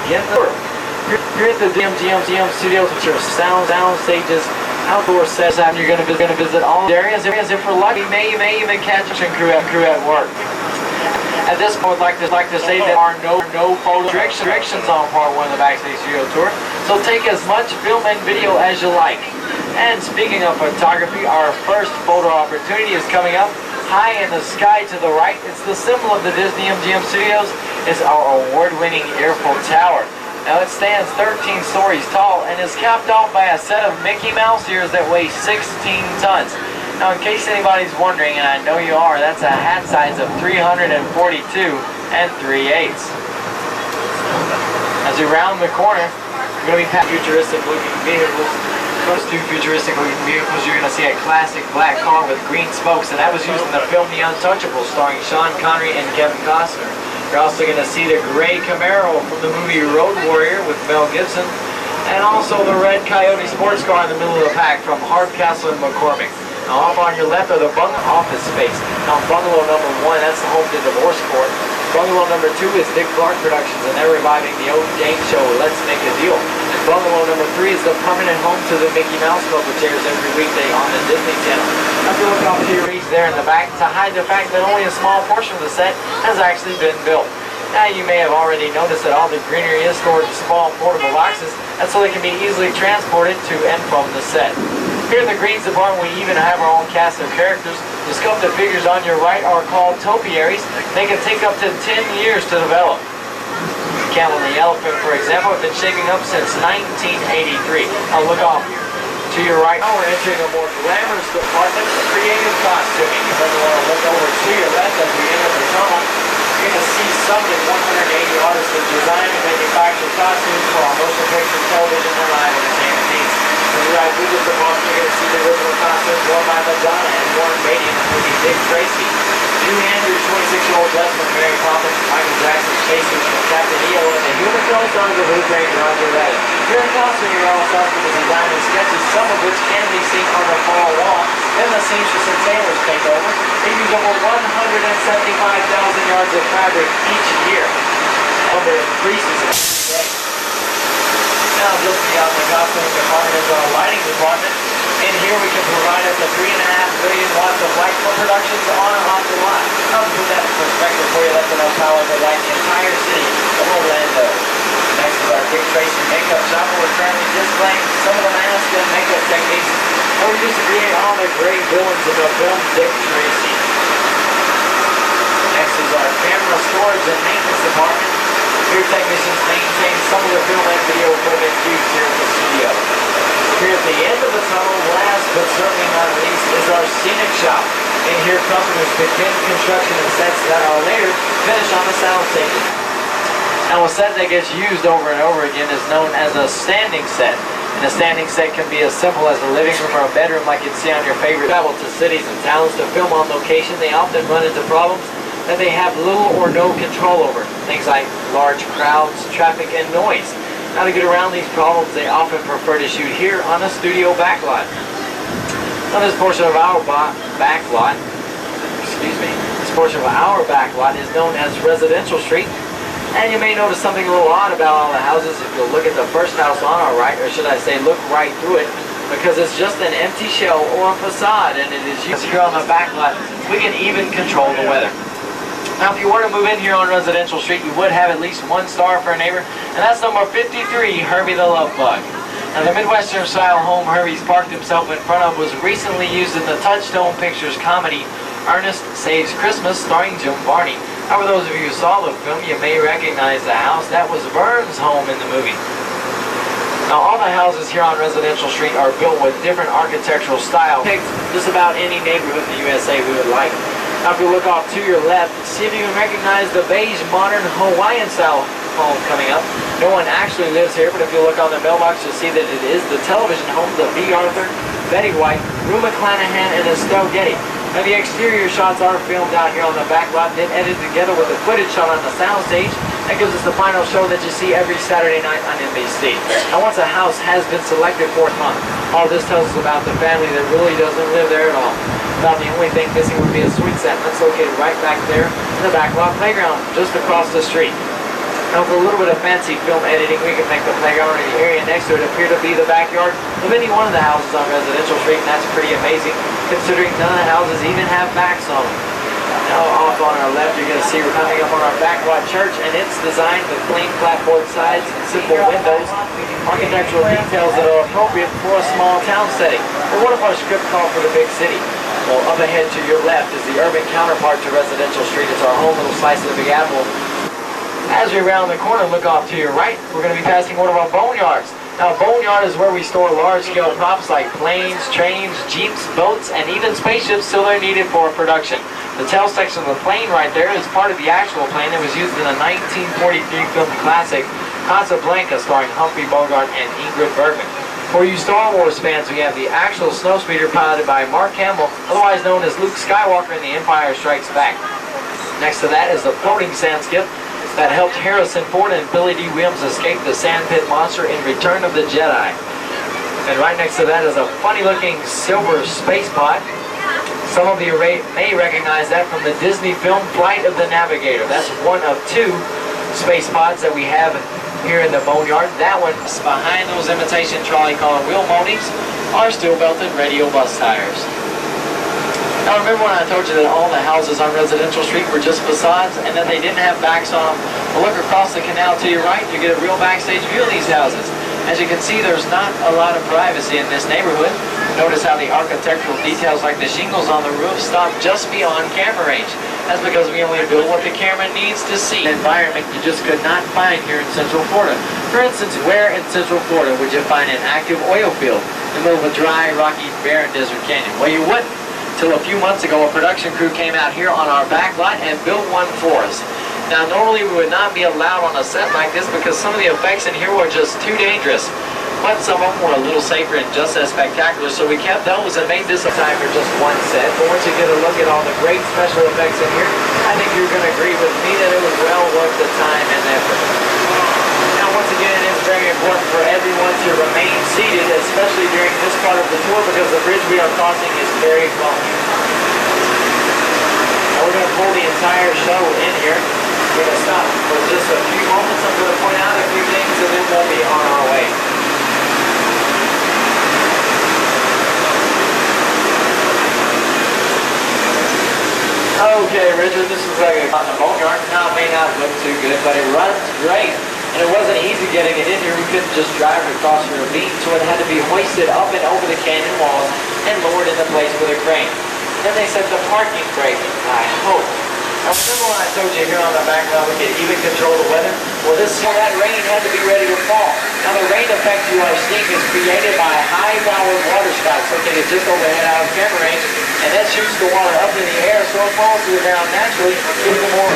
begin the tour. Here at the MGM Studios, which are sound stages, outdoor sets, and you're going to visit all the areas. If we're lucky, you may even catch a crew at work. At this point, I'd like to say there are no photo restrictions on part one of the Backstage Studio Tour, so take as much film and video as you like. And speaking of photography, our first photo opportunity is coming up. High in the sky to the right, it's the symbol of the Disney MGM Studios. It's our award-winning Eiffel Tower. Now it stands 13 stories tall and is capped off by a set of Mickey Mouse ears that weigh 16 tons. Now in case anybody's wondering, and I know you are, that's a hat size of 342 and 3/8. As we round the corner, we're going to be past futuristic looking vehicles. Those two futuristic looking vehicles, you're going to see a classic black car with green spokes, and that was used in the film The Untouchables, starring Sean Connery and Kevin Costner. You're also going to see the gray Camaro from the movie Road Warrior with Mel Gibson, and also the red Coyote sports car in the middle of the pack from Hardcastle and McCormick. Now off on your left are the bungalow office space. Now bungalow number 1, that's the home to Divorce Court. Bungalow number 2 is Dick Clark Productions, and they're reviving the old game show, Let's Make a Deal. And bungalow number 3 is the permanent home to the Mickey Mouse Club, which airs every weekday on the Disney Channel. Now if you look off to your reach there in the back to hide the fact that only a small portion of the set has actually been built. Now you may have already noticed that all the greenery is stored in small portable boxes, and so they can be easily transported to and from the set. Here in the Greens department, we even have our own cast of characters. The sculpted figures on your right are called topiaries. They can take up to 10 years to develop. The camel and the elephant, for example, have been shaping up since 1983. Now look off to your right. Now we're entering a more glamorous department, creative costuming. You're going to want to look over to your left as we enter the tunnel. You're going to see some of the 180 artists that design and manufacture costumes for our motion picture, television, and live entertainment needs. When you ride through this department, you're going to see the original costumes worn by Madonna and Warren Beatty in the movie Dick Tracy. Julie Andrews, 26-year-old Desmond, Mary Poppins, Michael Jackson's Chasers from Captain EO, and the human girl sons of Who Framed Roger Rabbit. Here in costume, you're all starting with the design and sketches, some of which can be seen on the far wall. Then the seamstress and tailors take over. They use over 175,000 yards of fabric each year. Number increases every day. Now just beyond the costume department is our lighting department. In here we can provide up to 3.5 billion watts of light for productions on and off the lot. Now to put that in perspective for you, that's enough power to light the entire city of Orlando. Next is our Dick Tracy makeup shop, where we're currently displaying some of the mask and makeup techniques that were used to create all the great villains of the film Dick Tracy. Next is our camera storage and maintenance department. Here technicians maintain some of the film and video equipment used here at the studio. Here at the end of the tunnel, last but certainly not least, is our scenic shop. And here companies begin construction of sets that are later finished on the sound stages. Now a set that gets used over and over again is known as a standing set. And a standing set can be as simple as a living room or a bedroom, like you'd see on your favorite travel to cities and towns to film on location. They often run into problems that they have little or no control over. Things like large crowds, traffic, and noise. Now to get around these problems, they often prefer to shoot here on a studio backlot. Now this portion of our backlot is known as Residential Street. And you may notice something a little odd about all the houses if you'll look at the first house on our right, or should I say look right through it, because it's just an empty shell or a facade, and it is used here on the backlot. We can even control the weather. Now if you were to move in here on Residential Street, you would have at least one star for a neighbor, and that's number 53, Herbie the Love Bug. Now the Midwestern style home Herbie's parked himself in front of was recently used in the Touchstone Pictures comedy Ernest Saves Christmas, starring Jim Varney. Now for those of you who saw the film, you may recognize the house. That was Vern's home in the movie. Now all the houses here on Residential Street are built with different architectural styles. Picked just about any neighborhood in the USA we would like. Now if you look off to your left, see if you can recognize the beige, modern, Hawaiian style home coming up. No one actually lives here, but if you look on the mailbox, you'll see that it is the television homes of B. Arthur, Betty White, Rue McClanahan, and Estelle Getty. Now the exterior shots are filmed out here on the back lot, then edited together with a footage shot on the soundstage. That gives us the final show that you see every Saturday night on NBC. Now once a house has been selected for a month, all this tells us about the family that really doesn't live there at all. About the only thing missing would be a swing set, that's located right back there in the back lot playground, just across the street. Now with a little bit of fancy film editing, we can make the playground and the area next to it appear to be the backyard of any one of the houses on Residential Street, and that's pretty amazing considering none of the houses even have backs on them. Now off on our left, you're going to see we're coming up on our backlot church, and it's designed with plain clapboard sides and simple windows, architectural details that are appropriate for a small town setting. But what if our script called for the big city? Well, up ahead to your left is the urban counterpart to Residential Street. It's our home little slice of the Big Apple. As we round the corner, look off to your right, we're going to be passing one of our boneyards. Now, a boneyard is where we store large-scale props like planes, trains, jeeps, boats, and even spaceships till they're needed for production. The tail section of the plane right there is part of the actual plane that was used in the 1943 film classic Casablanca, starring Humphrey Bogart and Ingrid Bergman. For you Star Wars fans, we have the actual snowspeeder piloted by Mark Hamill, otherwise known as Luke Skywalker in The Empire Strikes Back. Next to that is the floating sand skip that helped Harrison Ford and Billy D. Williams escape the sandpit monster in Return of the Jedi. And right next to that is a funny-looking silver space pod. Some of you may recognize that from the Disney film Flight of the Navigator. That's one of two space pods that we have here in the boneyard. That one's behind those imitation trolley car wheel moldings are steel-belted radial bus tires. Now remember when I told you that all the houses on Residential Street were just facades and that they didn't have backs on them? Well, look across the canal to your right, you get a real backstage view of these houses. As you can see, there's not a lot of privacy in this neighborhood. Notice how the architectural details like the shingles on the roof stop just beyond camera range. That's because we only build what the camera needs to see. An environment you just could not find here in Central Florida. For instance, where in Central Florida would you find an active oil field in the middle of a dry, rocky, barren desert canyon? Well, you wouldn't. Till a few months ago, a production crew came out here on our back lot and built one for us. Now, normally we would not be allowed on a set like this because some of the effects in here were just too dangerous. But some of them were a little safer and just as spectacular, so we kept those and made this a time for just one set. But once you get a look at all the great special effects in here, I think you're going to agree with me that it was well worth the time and effort. Now, once again, it's very important for everyone to remain seated, especially during this part of the tour, because the bridge we are crossing is very bumpy. Now, we're going to pull the entire show in here. We're going to stop for just a few moments. I'm going to point out a few things, and then we'll be on our way. Okay, Richard, this is like on the boneyard. Now, it may not look too good, but it runs great. And it wasn't easy getting it in here. We couldn't just drive it across your ravine, so it had to be hoisted up and over the canyon walls and lowered into place with a crane. Then they set the parking brake, I hope. Now, remember when I told you here on the background we could even control the weather? Well, that rain had to be ready to fall. Now, the rain effect you are seeing is created by high-powered water spouts located just overhead out of camera range, and that shoots the water up in the air so it falls to the ground naturally, giving it more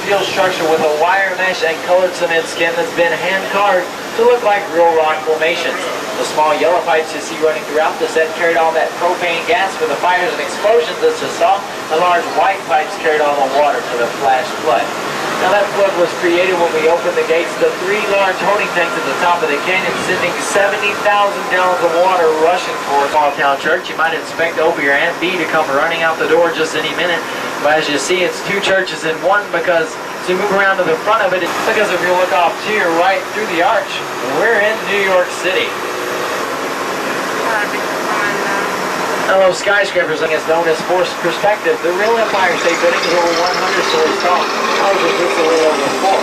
steel structure with a wire mesh and colored cement skin that's been hand-carved to look like real rock formations. The small yellow pipes you see running throughout the set carried all that propane gas for the fires and explosions that you saw. The large white pipes carried all the water for the flash flood. Now that flood was created when we opened the gates to 3 large holding tanks at the top of the canyon, sending 70,000 gallons of water rushing towards Small Town Church. You might expect Opie or Aunt B to come running out the door just any minute. But as you see, it's 2 churches in one because as you move around to the front of it, because if you look off to your right through the arch, we're in New York City. Now those skyscrapers is known as forced perspective. The real Empire State Building is over 100 stories tall. Ours is just a little over 4.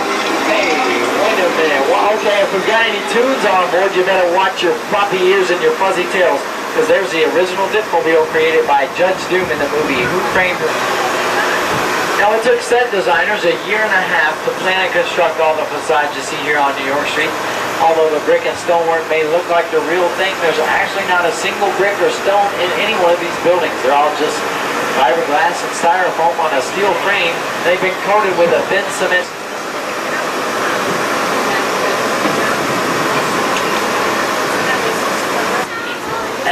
Hey, wait a minute. Well, okay, if we've got any tunes on board, you better watch your floppy ears and your fuzzy tails, because there's the original Dipmobile created by Judge Doom in the movie Who Framed Her. Now, it took set designers a year and a half to plan and construct all the facades you see here on New York Street. Although the brick and stonework may look like the real thing, there's actually not a single brick or stone in any one of these buildings. They're all just fiberglass and styrofoam on a steel frame. They've been coated with a thin cement.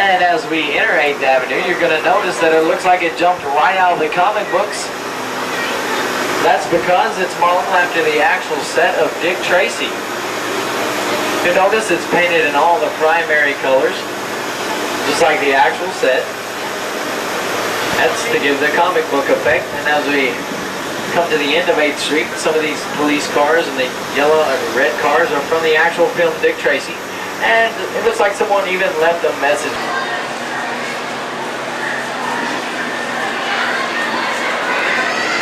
And as we enter 8th Avenue, you're going to notice that it looks like it jumped right out of the comic books. That's because it's modeled after the actual set of Dick Tracy. You notice it's painted in all the primary colors, just like the actual set. That's to give the comic book effect. And as we come to the end of 8th Street. Some of these police cars and the yellow and red cars are from the actual film Dick Tracy. And it looks like someone even left a message.